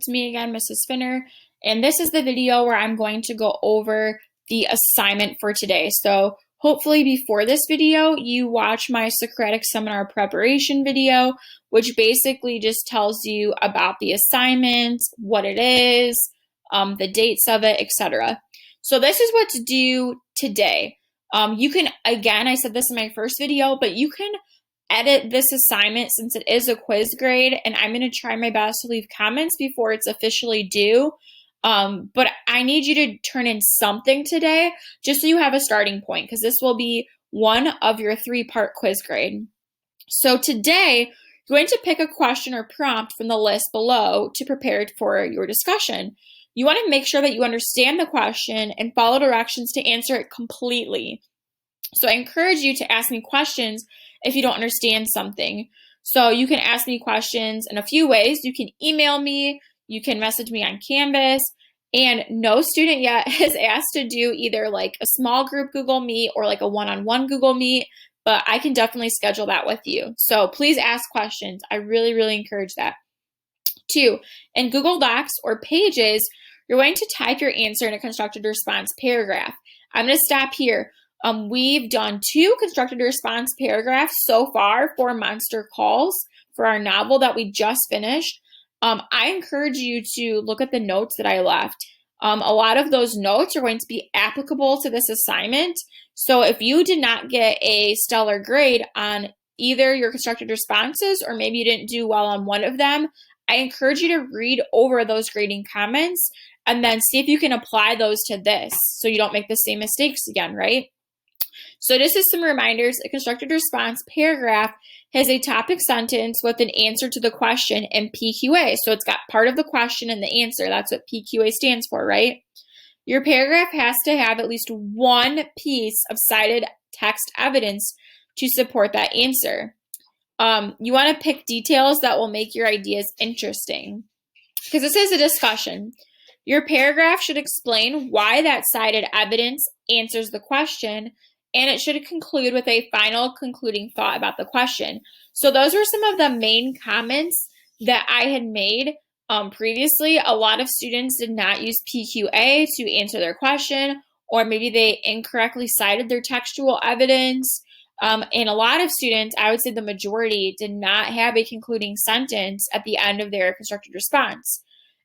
It's me again, Mrs. Finner, and this is the video where I'm going to go over the assignment for today. So hopefully before this video, you watch my Socratic seminar preparation video, which basically just tells you about the assignment, what it is, the dates of it, etc. So this is what to do today. You can, again, I said this in my first video, but you can edit this assignment since it is a quiz grade, and I'm going to try my best to leave comments before it's officially due. But I need you to turn in something today just so you have a starting point, because this will be one of your 3-part quiz grade. So today, you're going to pick a question or prompt from the list below to prepare for your discussion. You want to make sure that you understand the question and follow directions to answer it completely. So I encourage you to ask me questions if you don't understand something. So you can ask me questions in a few ways. You can email me, you can message me on Canvas, and no student yet has asked to do either like a small group Google Meet or like a one-on-one Google Meet, but I can definitely schedule that with you. So please ask questions. I really, really encourage that. 2, in Google Docs or Pages, you're going to type your answer in a constructed response paragraph. I'm going to stop here. We've done 2 constructed response paragraphs so far for Monster Calls for our novel that we just finished. I encourage you to look at the notes that I left. A lot of those notes are going to be applicable to this assignment. So if you did not get a stellar grade on either your constructed responses, or maybe you didn't do well on one of them, I encourage you to read over those grading comments and then see if you can apply those to this so you don't make the same mistakes again, right? So this is some reminders. A constructed response paragraph has a topic sentence with an answer to the question and PQA. So it's got part of the question and the answer. That's what PQA stands for, right? Your paragraph has to have at least one piece of cited text evidence to support that answer. You want to pick details that will make your ideas interesting, because this is a discussion. Your paragraph should explain why that cited evidence answers the question, and it should conclude with a final concluding thought about the question. So those were some of the main comments that I had made previously. A lot of students did not use PQA to answer their question, or maybe they incorrectly cited their textual evidence. And a lot of students, I would say the majority, did not have a concluding sentence at the end of their constructed response.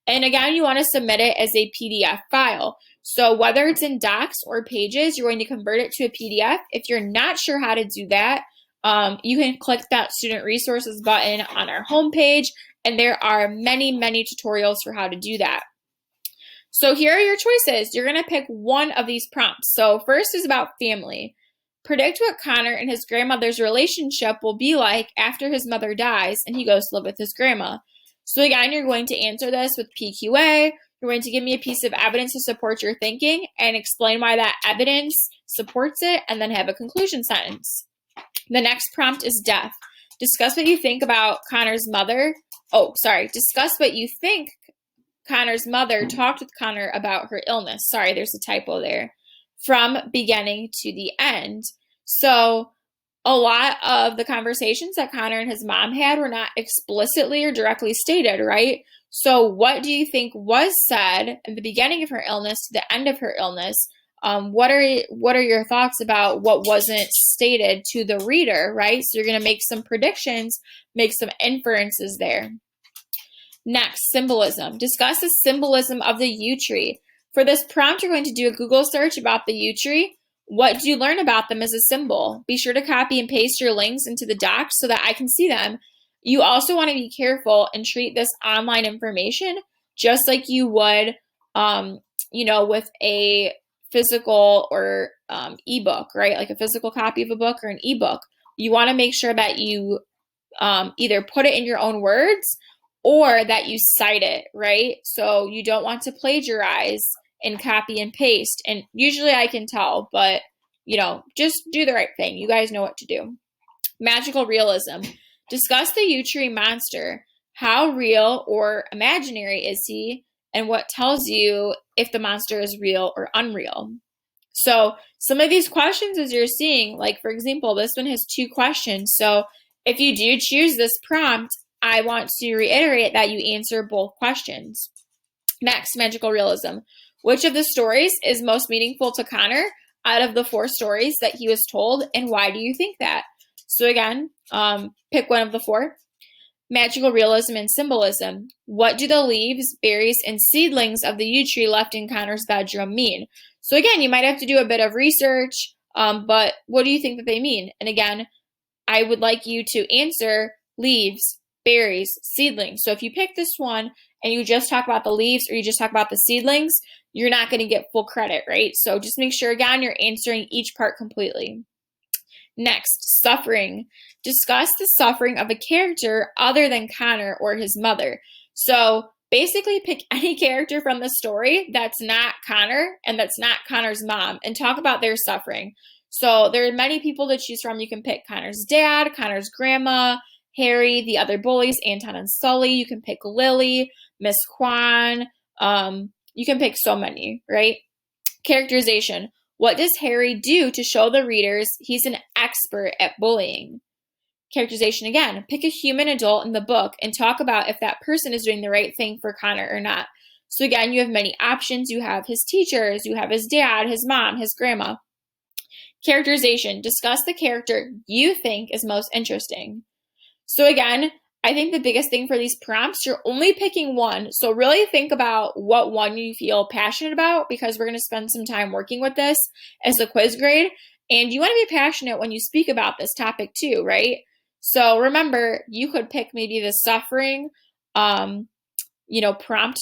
And again, you want to submit it as a PDF file. So whether it's in Docs or Pages, you're going to convert it to a PDF. If you're not sure how to do that, you can click that Student Resources button on our homepage, and there are many, many tutorials for how to do that. So here are your choices. You're going to pick one of these prompts. So first is about family. Predict what Connor and his grandmother's relationship will be like after his mother dies and he goes to live with his grandma. So again, you're going to answer this with PQA. You're going to give me a piece of evidence to support your thinking and explain why that evidence supports it, and then have a conclusion sentence. The next prompt is death. Discuss what you think about Connor's mother. Discuss what you think Connor's mother talked with Connor about her illness. Sorry, there's a typo there. From beginning to the end. So a lot of the conversations that Connor and his mom had were not explicitly or directly stated, right? So what do you think was said at the beginning of her illness to the end of her illness? What are your thoughts about what wasn't stated to the reader, right? So you're going to make some predictions, make some inferences there. Next, symbolism. Discuss the symbolism of the yew tree. For this prompt, you're going to do a Google search about the yew tree. What did you learn about them as a symbol? Be sure to copy and paste your links into the docs so that I can see them. You also want to be careful and treat this online information just like you would, with a physical or ebook, right? Like a physical copy of a book or an ebook. You want to make sure that you either put it in your own words or that you cite it, right? So you don't want to plagiarize and copy and paste. And usually I can tell, but just do the right thing. You guys know what to do. Magical realism. Discuss the yew tree monster. How real or imaginary is he? And what tells you if the monster is real or unreal? So some of these questions, as you're seeing, like for example, this one has 2 questions. So if you do choose this prompt, I want to reiterate that you answer both questions. Next, magical realism. Which of the stories is most meaningful to Connor out of the 4 stories that he was told, and why do you think that? So again, pick one of the 4. Magical realism and symbolism. What do the leaves, berries, and seedlings of the yew tree left in Connor's bedroom mean? So again, you might have to do a bit of research, but what do you think that they mean? And again, I would like you to answer leaves, berries, seedlings. So if you pick this one and you just talk about the leaves or you just talk about the seedlings, you're not going to get full credit, right? So just make sure, again, you're answering each part completely. Next, suffering. Discuss the suffering of a character other than Connor or his mother. So basically pick any character from the story that's not Connor and that's not Connor's mom and talk about their suffering. So there are many people to choose from. You can pick Connor's dad, Connor's grandma, Harry, the other bullies, Anton and Sully. You can pick Lily, Miss Kwan. You can pick so many, right? Characterization. What does Harry do to show the readers he's an expert at bullying? Characterization again. Pick a human adult in the book and talk about if that person is doing the right thing for Connor or not. So again, you have many options. You have his teachers, you have his dad, his mom, his grandma. Characterization. Discuss the character you think is most interesting. So again, I think the biggest thing for these prompts, you're only picking one. So really think about what one you feel passionate about, because we're going to spend some time working with this as a quiz grade. And you want to be passionate when you speak about this topic too, right? So remember, you could pick maybe the suffering, prompt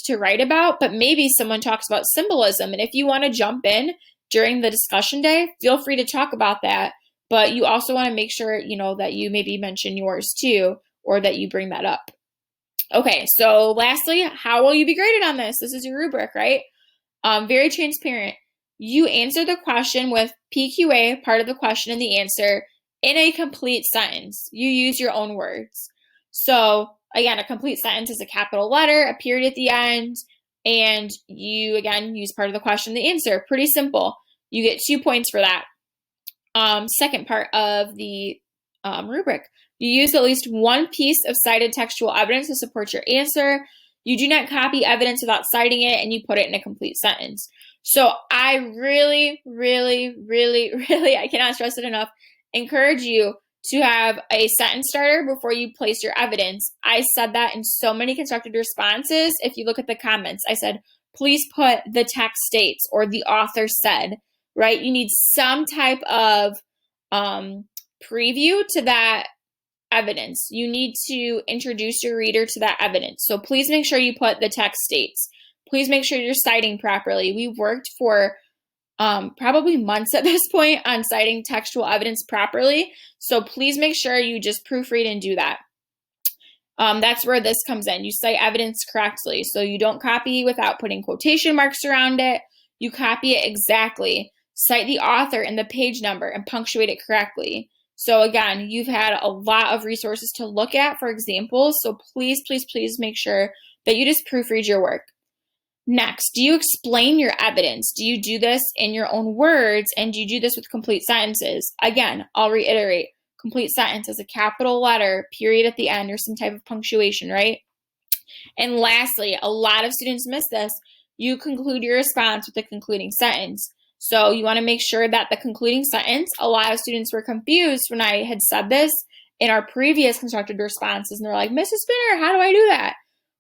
to write about, but maybe someone talks about symbolism. And if you want to jump in during the discussion day, feel free to talk about that. But you also want to make sure, that you maybe mention yours too, or that you bring that up. Okay, so lastly, how will you be graded on this? This is your rubric, right? Very transparent. You answer the question with PQA, part of the question and the answer, in a complete sentence. You use your own words. So again, a complete sentence is a capital letter, a period at the end, and you, again, use part of the question, the answer. Pretty simple. You get 2 points for that. Second part of the rubric. You use at least one piece of cited textual evidence to support your answer. You do not copy evidence without citing it, and you put it in a complete sentence. So I really, really, really, really, I cannot stress it enough, encourage you to have a sentence starter before you place your evidence. I said that in so many constructed responses. If you look at the comments, I said, please put the text states or the author said, right? You need some type of preview to that evidence. You need to introduce your reader to that evidence. So please make sure you put the text states. Please make sure you're citing properly. We've worked for probably months at this point on citing textual evidence properly. So please make sure you just proofread and do that. That's where this comes in. You cite evidence correctly. So you don't copy without putting quotation marks around it. You copy it exactly. Cite the author and the page number and punctuate it correctly. So again, you've had a lot of resources to look at for examples. So please, please, please make sure that you just proofread your work. Next, do you explain your evidence? Do you do this in your own words, and do you do this with complete sentences? Again, I'll reiterate, complete sentence is a capital letter, period at the end, or some type of punctuation, right? And lastly, a lot of students miss this. You conclude your response with a concluding sentence. So you want to make sure that the concluding sentence, a lot of students were confused when I had said this in our previous constructed responses, and they're like, Mrs. Spinner, how do I do that?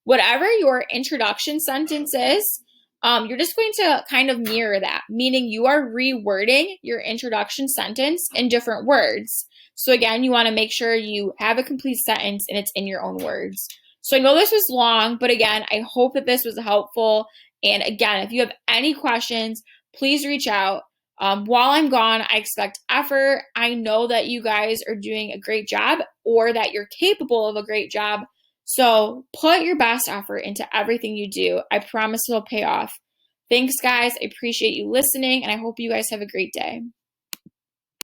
Whatever your introduction sentence is, you're just going to kind of mirror that, meaning you are rewording your introduction sentence in different words. So again, you want to make sure you have a complete sentence and it's in your own words. So I know this was long, but again, I hope that this was helpful. And again, if you have any questions, please reach out. While I'm gone, I expect effort. I know that you guys are doing a great job, or that you're capable of a great job. So put your best effort into everything you do. I promise it'll pay off. Thanks, guys. I appreciate you listening, and I hope you guys have a great day.